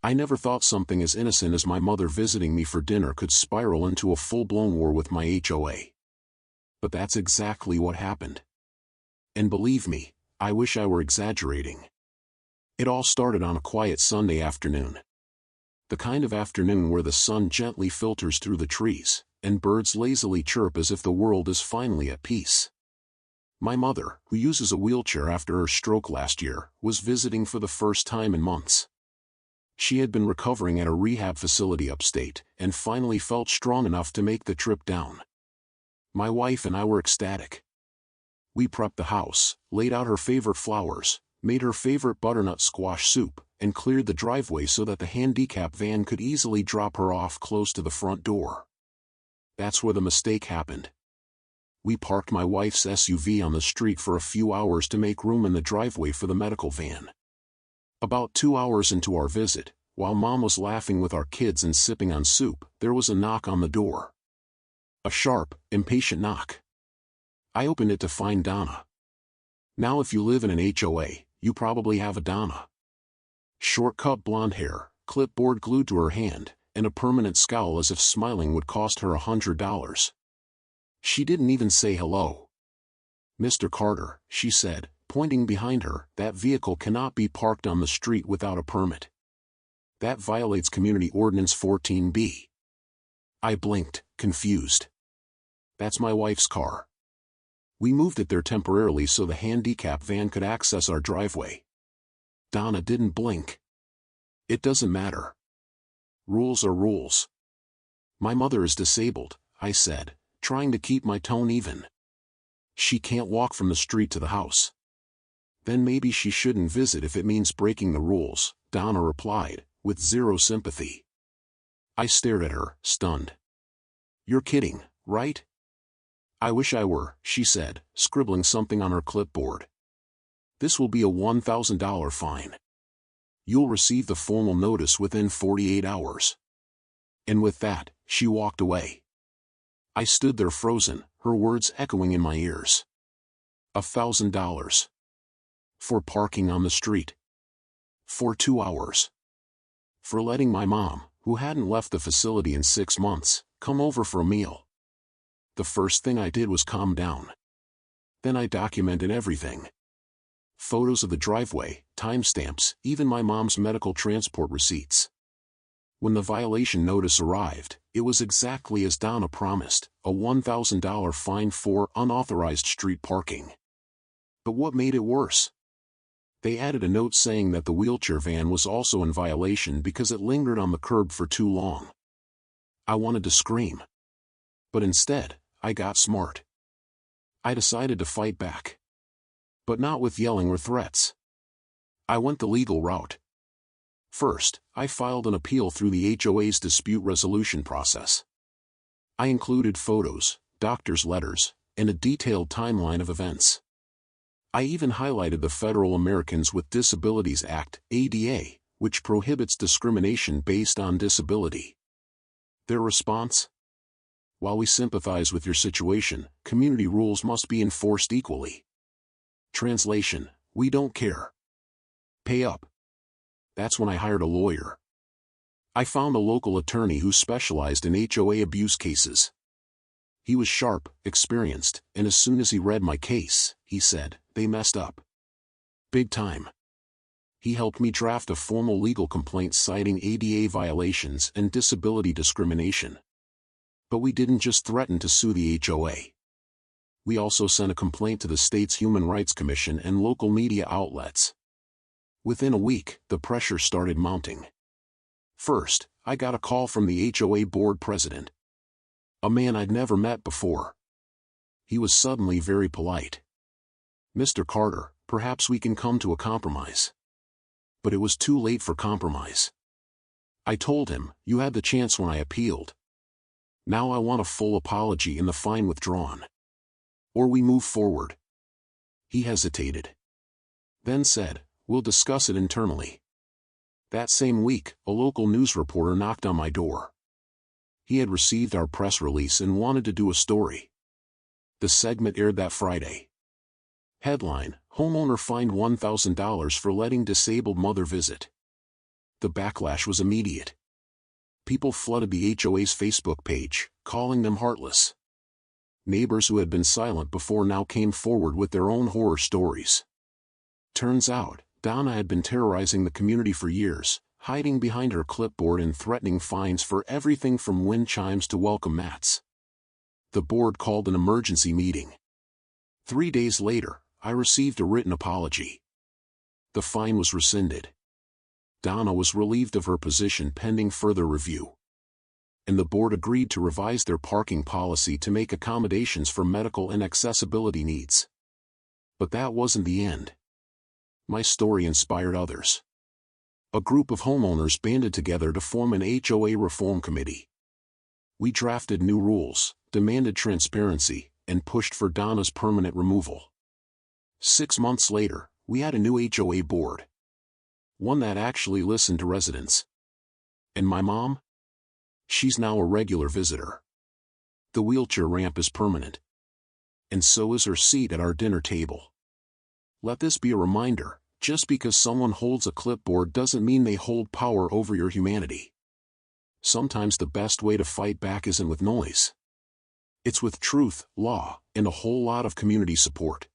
I never thought something as innocent as my mother visiting me for dinner could spiral into a full-blown war with my HOA. But that's exactly what happened. And believe me, I wish I were exaggerating. It all started on a quiet Sunday afternoon. The kind of afternoon where the sun gently filters through the trees, and birds lazily chirp as if the world is finally at peace. My mother, who uses a wheelchair after her stroke last year, was visiting for the first time in months. She had been recovering at a rehab facility upstate, and finally felt strong enough to make the trip down. My wife and I were ecstatic. We prepped the house, laid out her favorite flowers, made her favorite butternut squash soup, and cleared the driveway so that the handicap van could easily drop her off close to the front door. That's where the mistake happened. We parked my wife's SUV on the street for a few hours to make room in the driveway for the medical van. About 2 hours into our visit, while Mom was laughing with our kids and sipping on soup, there was a knock on the door. A sharp, impatient knock. I opened it to find Donna. Now if you live in an HOA, you probably have a Donna. Short-cut blonde hair, clipboard glued to her hand, and a permanent scowl as if smiling would cost her $100. She didn't even say hello. "Mr. Carter," she said, pointing behind her, "that vehicle cannot be parked on the street without a permit. That violates Community Ordinance 14B. I blinked, confused. That's my wife's car. We moved it there temporarily so the handicap van could access our driveway. Donna didn't blink. It doesn't matter. Rules are rules. My mother is disabled, I said, trying to keep my tone even. She can't walk from the street to the house. Then maybe she shouldn't visit if it means breaking the rules, Donna replied, with zero sympathy. I stared at her, stunned. You're kidding, right? I wish I were, she said, scribbling something on her clipboard. This will be a $1,000 fine. You'll receive the formal notice within 48 hours. And with that, she walked away. I stood there frozen, her words echoing in my ears. $1,000. For parking on the street. For 2 hours. For letting my mom, who hadn't left the facility in 6 months, come over for a meal. The first thing I did was calm down. Then I documented everything. Photos of the driveway, timestamps, even my mom's medical transport receipts. When the violation notice arrived, it was exactly as Donna promised, a $1,000 fine for unauthorized street parking. But what made it worse? They added a note saying that the wheelchair van was also in violation because it lingered on the curb for too long. I wanted to scream. But instead, I got smart. I decided to fight back. But not with yelling or threats. I went the legal route. First, I filed an appeal through the HOA's dispute resolution process. I included photos, doctor's letters, and a detailed timeline of events. I even highlighted the Federal Americans with Disabilities Act, ADA, which prohibits discrimination based on disability. Their response? While we sympathize with your situation, community rules must be enforced equally. Translation: we don't care. Pay up. That's when I hired a lawyer. I found a local attorney who specialized in HOA abuse cases. He was sharp, experienced, and as soon as he read my case, he said, "They messed up. Big time." He helped me draft a formal legal complaint citing ADA violations and disability discrimination. But we didn't just threaten to sue the HOA. We also sent a complaint to the state's Human Rights Commission and local media outlets. Within a week, the pressure started mounting. First, I got a call from the HOA board president. A man I'd never met before. He was suddenly very polite. "Mr. Carter, perhaps we can come to a compromise." But it was too late for compromise. I told him, "You had the chance when I appealed. Now I want a full apology and the fine withdrawn. Or we move forward." He hesitated. Then said, "We'll discuss it internally." That same week, a local news reporter knocked on my door. He had received our press release and wanted to do a story. The segment aired that Friday. Headline: Homeowner fined $1,000 for letting disabled mother visit. The backlash was immediate. People flooded the HOA's Facebook page, calling them heartless. Neighbors who had been silent before now came forward with their own horror stories. Turns out, Donna had been terrorizing the community for years, hiding behind her clipboard and threatening fines for everything from wind chimes to welcome mats. The board called an emergency meeting. 3 days later, I received a written apology. The fine was rescinded. Donna was relieved of her position pending further review. And the board agreed to revise their parking policy to make accommodations for medical and accessibility needs. But that wasn't the end. My story inspired others. A group of homeowners banded together to form an HOA reform committee. We drafted new rules, demanded transparency, and pushed for Donna's permanent removal. 6 months later, we had a new HOA board. One that actually listened to residents. And my mom? She's now a regular visitor. The wheelchair ramp is permanent. And so is her seat at our dinner table. Let this be a reminder, just because someone holds a clipboard doesn't mean they hold power over your humanity. Sometimes the best way to fight back isn't with noise. It's with truth, law, and a whole lot of community support.